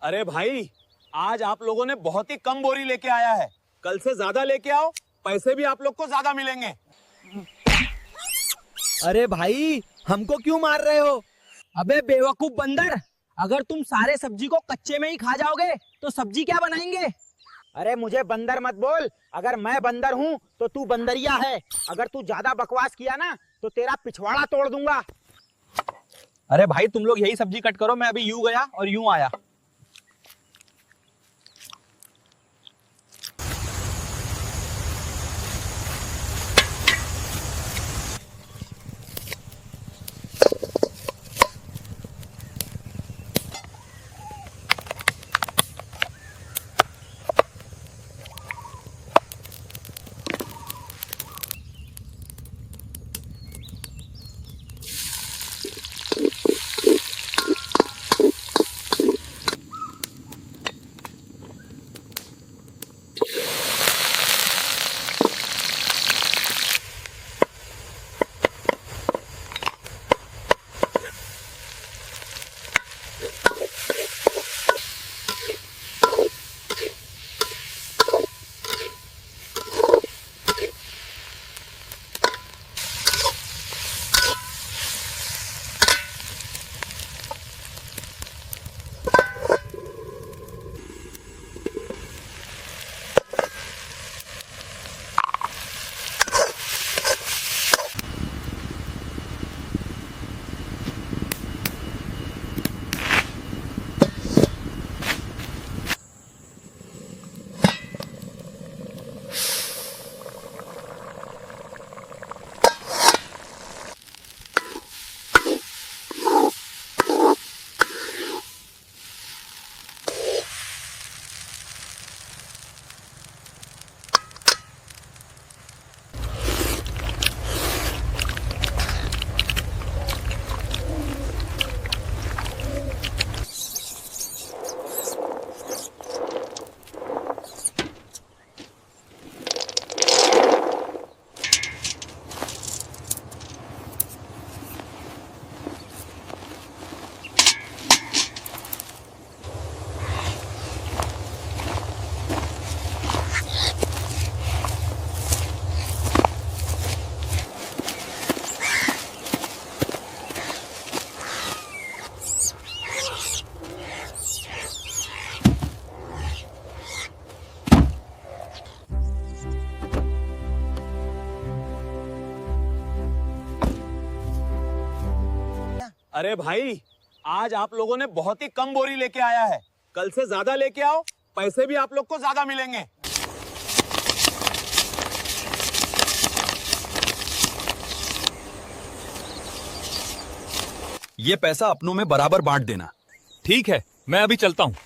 अरे भाई, आज आप लोगों ने बहुत ही कम बोरी लेके आया है। कल से ज्यादा लेके आओ, पैसे भी आप लोग को ज्यादा मिलेंगे। अरे भाई, हमको क्यों मार रहे हो? अबे बेवकूफ बंदर, अगर तुम सारे सब्जी को कच्चे में ही खा जाओगे तो सब्जी क्या बनाएंगे? अरे मुझे बंदर मत बोल। अगर मैं बंदर हूँ तो तू बंदरिया है। अगर तू ज्यादा बकवास किया ना तो तेरा पिछवाड़ा तोड़ दूंगा। अरे भाई, तुम लोग यही सब्जी कट करो, मैं अभी यूं गया और यूं आया। अरे भाई, आज आप लोगों ने बहुत ही कम बोरी लेके आया है। कल से ज्यादा लेके आओ, पैसे भी आप लोग को ज्यादा मिलेंगे। ये पैसा अपनों में बराबर बांट देना। ठीक है, मैं अभी चलता हूँ।